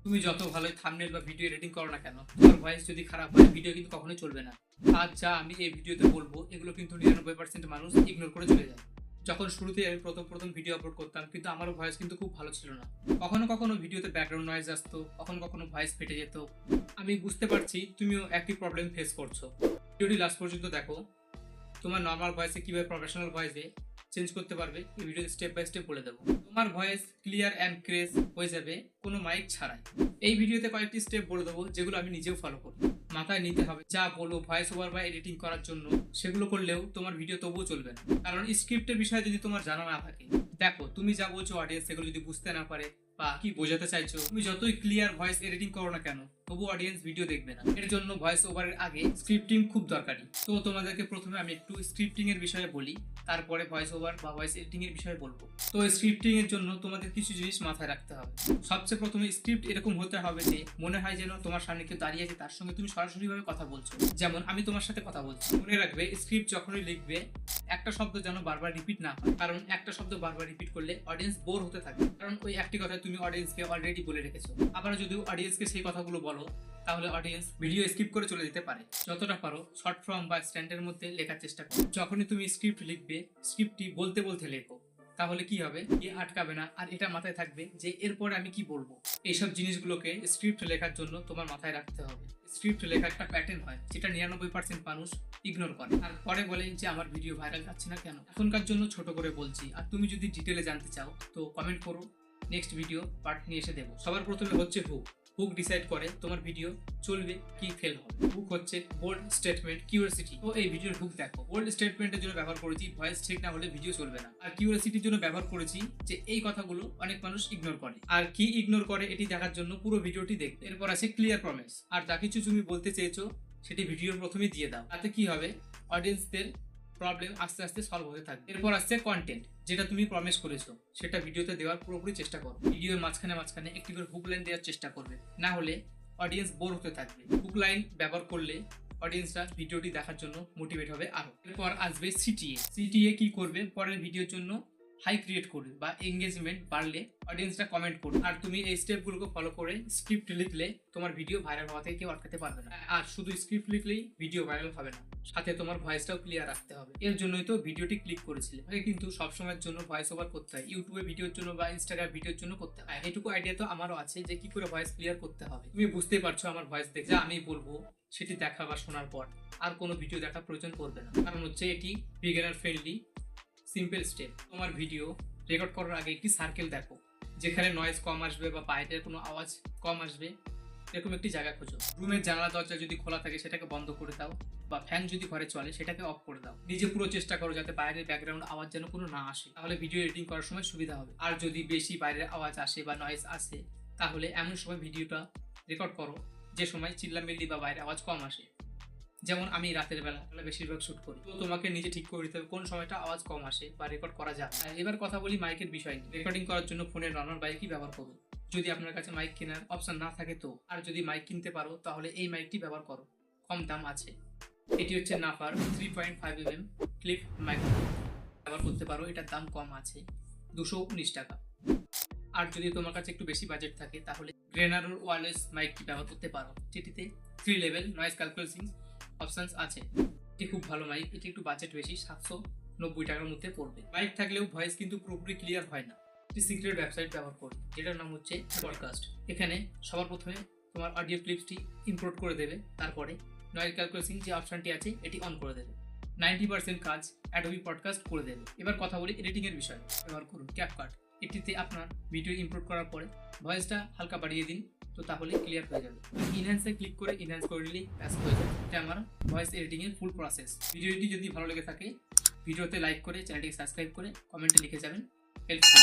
তুমি যত ভালোই থাম্বনেল বা ভিডিও এডিটিং করো না কেন, তোমার ভয়েস যদি খারাপ হয় ভিডিও কিন্তু কখনোই চলবে না। আর যা আমি এই ভিডিওতে বলবো এগুলো কিন্তু 99% মানুষ ইগনোর করে চলে যায়। যখন শুরুতেই আমি প্রথম ভিডিও আপলোড করতাম কিন্তু আমারও ভয়েস কিন্তু খুব ভালো ছিল না। কখনো কখনো ভিডিওতে ব্যাকগ্রাউন্ড নয়েজ আসতো, কখনো কখনো ভয়েস ফেটে যেত। আমি বুঝতে পারছি তুমিও একই প্রবলেম ফেস করছো। ভিডিওটি লাস্ট পর্যন্ত দেখো। তোমার নর্মাল ভয়েসে কিভাবে প্রফেশনাল ভয়েসে চেঞ্জ করতে পারবে এই ভিডিওতে স্টেপ বাই স্টেপ বলে দেবো। তোমার ভয়েস ক্লিয়ার অ্যান্ড ক্রেজ হয়ে যাবে কোনো মাইক ছাড়াই। এই ভিডিওতে কয়েকটি স্টেপ বলে দেবো যেগুলো আমি নিজেও ফলো করি। মাথায় নিতে হবে যা বলবো ভয়েস ওভার বা এডিটিং করার জন্য সেগুলো করলেও তোমার ভিডিও তবুও চলবে না, কারণ স্ক্রিপ্টের বিষয়ে যদি তোমার জানা না থাকে। দেখো তুমি যা বলছো অডিয়েন্স সেগুলো যদি বুঝতে না পারে বা কি বোঝাতে চাইছো, তুমি যতই ক্লিয়ার ভয়েস এডিটিং করো না কেন তবু অডিয়েন্স ভিডিও দেখবে না। এর জন্য ভয়েস ওভারের আগে স্ক্রিপ্টিং খুব দরকারি। তো তোমাদেরকে প্রথমে আমি একটু স্ক্রিপ্টিং এর বিষয়ে বলি, তারপরে ভয়েস ওভার বা ভয়েস এডিটিং এর বিষয়ে বলবো। তো স্ক্রিপ্টিং এর জন্য তোমাদের কিছু জিনিস মাথায় রাখতে হবে। সবচেয়ে প্রথমে স্ক্রিপ্ট এরকম হতে হবে যে মনে হয় যেন তোমার সামনে কেউ দাঁড়িয়ে আছে, তার সঙ্গে তুমি সরাসরি ভাবে কথা বলছো। যেমন আমি তোমার সাথে কথা বলছি। মনে রাখবে স্ক্রিপ্ট যখনই লিখবে একটা শব্দ যেন বারবার রিপিট না হয়, কারণ একটা শব্দ বারবার রিপিট করলে অডিয়েন্স বোর হতে থাকে, কারণ ওই একটি কথা তুমি অডিয়েন্সকে অলরেডি বলে রেখেছো। আবার যদি অডিয়েন্সকে সেই কথাগুলো বলো তাহলে অডিয়েন্স ভিডিও স্কিপ করে চলে যেতে পারে। যতটা পারো শর্ট ফর্ম বা স্ট্যান্ডের মধ্যে লেখার চেষ্টা করো। যখনই তুমি স্ক্রিপ্ট লিখবে স্ক্রিপ্টটি বলতে বলতে লেখো, তাহলে কি হবে, কি আটকাবে না, আর এটা মাথায় থাকবে যে এরপরে আমি কি বলবো। এইসব জিনিসগুলোকে স্ক্রিপ্ট লেখার জন্য তোমার মাথায় রাখতে হবে। স্ক্রিপ্ট লেখা একটা প্যাটার্ন হয় যেটা 99% মানুষ ইগনোর করে আর পরে বলে যে আমার ভিডিও ভাইরাল যাচ্ছে না কেন। এখনকার জন্য ছোট করে বলছি, আর তুমি যদি ডিটেলে জানতে চাও তো কমেন্ট করো, নেক্সট ভিডিও পার্ট নিয়ে এসে দেবো। সবার প্রথমে হচ্ছে হুক। হুক ডিসাইড করে তোমার ভিডিও চলবে কি ফেল হবে। হুক হচ্ছে বোল্ড স্টেটমেন্ট, কিউরিওসিটি। তো এই ভিডিওর হুক দেখো। বোল্ড স্টেটমেন্টের জন্য ব্যবহার করেছি ভয়েস ঠিক না হলে ভিডিও চলবে না, আর কিউরিওসিটির জন্য ব্যবহার করেছি যে এই কথাগুলো অনেক মানুষ ইগনোর করে, আর কি ইগনোর করে এটি দেখার জন্য পুরো ভিডিওটি দেখবে। এরপর আছে ক্লিয়ার প্রমিস, আর যা কিছু তুমি বলতে চেয়েছো সেটি ভিডিওর প্রথমে দিয়ে দাও। তাতে কি হবে, অডিয়েন্সদের প্রবলেম আস্তে আস্তে সলভ হতে থাকবে। এরপর আসছে কন্টেন্ট, যেটা তুমি প্রমিস করেছো সেটা ভিডিওতে দেওয়ার পুরোপুরি চেষ্টা করো। ভিডিওর মাঝখানে একটি করে হুক লাইন দেওয়ার চেষ্টা করবে, না হলে অডিয়েন্স বোর হতে থাকবে। হুক লাইন ব্যবহার করলে অডিয়েন্সরা ভিডিওটি দেখার জন্য মোটিভেট হবে আরো। এরপর আসবে সিটিএ। সিটিএ কি করবে, পরের ভিডিওর জন্য হাই ক্রিয়েট করবে বা এঙ্গেজমেন্ট বাড়লে অডিয়েন্সরা কমেন্ট করবে। আর তুমি এই স্টেপগুলোকে ফলো করে স্ক্রিপ্ট লিখলে তোমার ভিডিও ভাইরাল হওয়া থেকে কেউ আটকাতে পারবে না। আর শুধু স্ক্রিপ্ট লিখলেই ভিডিও ভাইরাল হবে না, সাথে তোমার ভয়েসটাও ক্লিয়ার রাখতে হবে। এর জন্যই তো ভিডিওটি ক্লিক করেছিলে। আগে কিন্তু সবসময়ের জন্য ভয়েস ওভার করতে হয়, ইউটিউবে ভিডিওর জন্য বা ইনস্টাগ্রাম ভিডিওর জন্য করতে হয়। এটুকু আইডিয়া তো আমারও আছে যে কি করে ভয়েস ক্লিয়ার করতে হবে। তুমি বুঝতেই পারছো আমার ভয়েস দেখে যা আমি বলবো সেটি দেখা বা শোনার পর আর কোনো ভিডিও দেখার প্রয়োজন পড়বে না, কারণ হচ্ছে এটি বিগিনার ফ্রেন্ডলি সিম্পল স্টেপ। তোমার ভিডিও রেকর্ড করার আগে একটি সার্কেল দেখো যেখানে নয়েজ কম আসবে বা বাইরের কোনো আওয়াজ কম আসবে, এরকম একটি জায়গা খোঁজো। রুমের জানালা দরজা যদি খোলা থাকে সেটাকে বন্ধ করে দাও, বা ফ্যান যদি ঘরে চলে সেটাকে অফ করে দাও। নিজে পুরো চেষ্টা করো যাতে বাইরের ব্যাকগ্রাউন্ড আওয়াজ যেন কোনো না আসে, তাহলে ভিডিও এডিটিং করার সময় সুবিধা হবে। আর যদি বেশি বাইরের আওয়াজ আসে বা নয়েজ আসে তাহলে এমন সময় ভিডিওটা রেকর্ড করো যে সময় চিল্লামিল্লি বা বাইরে আওয়াজ কম আসে। যেমন আমি রাতের বেলা বেশিরভাগ শুট করি, তো তোমাকে নিজে ঠিক করে দিতে হবে কোন সময়টা আওয়াজ কম আসে বা রেকর্ড করা যায়। এবার কথা বলি মাইকের বিষয় নিয়ে। রেকর্ডিং করার জন্য ফোনের নর্মাল মাইকই ব্যবহার করো যদি আপনার কাছে মাইক কেনার অপশন না থাকে তো। আর যদি মাইক কিনতে পারো তাহলে এই মাইকটি ব্যবহার করো, কম দাম আছে। এটি হচ্ছে নাফার 3.5mm ক্লিপ মাইক্রোফোন, ব্যবহার করতে পারো। এটার দাম কম আছে 219 টাকা। আর যদি তোমার কাছে একটু বেশি বাজেট থাকে তাহলে গ্রেনারোর ওয়্যারলেস মাইকটি ব্যবহার করতে পারো, যেটিতে 3 লেভেল নয়েজ ক্যালকুলেশন অপশনস আছে। এটি খুব ভালো মাইক, এটি একটু বাজেট বেশি, 790 টাকার মধ্যে পড়বে। মাইক থাকলেও ভয়েস কিন্তু পুরোপুরি ক্লিয়ার হয় না। একটি সিক্রেট ওয়েবসাইট ব্যবহার করি যেটার নাম হচ্ছে পডকাস্ট। এখানে সবার প্রথমে তোমার অডিও ক্লিপসটি ইম্পোর্ট করে দেবে, তারপরে নয়েজ ক্যালকুলেশন যে অপশনটি আছে এটি অন করে দেবে। 90% কাজ অ্যাডোবি পডকাস্ট করে দেবে। এবার কথা বলি এডিটিং এর বিষয়ে। ব্যবহার করুন ক্যাপকাট। এটিতে আপনার ভিডিও ইম্পোর্ট করার পরে ভয়েসটা হালকা বাড়িয়ে দিন, তো তাহলে ক্লিয়ার হয়ে যাবে। ইনহ্যান্সে ক্লিক করে ইনহ্যান্স করে নিলেই ব্যাস হয়ে যাবে। এটা আমার ভয়েস এডিটিং এর ফুল প্রসেস। ভিডিওটি যদি ভালো লেগে থাকে ভিডিওতে লাইক করে চ্যানেলটিকে সাবস্ক্রাইব করে কমেন্টে লিখে যাবেন হেল্পফুল।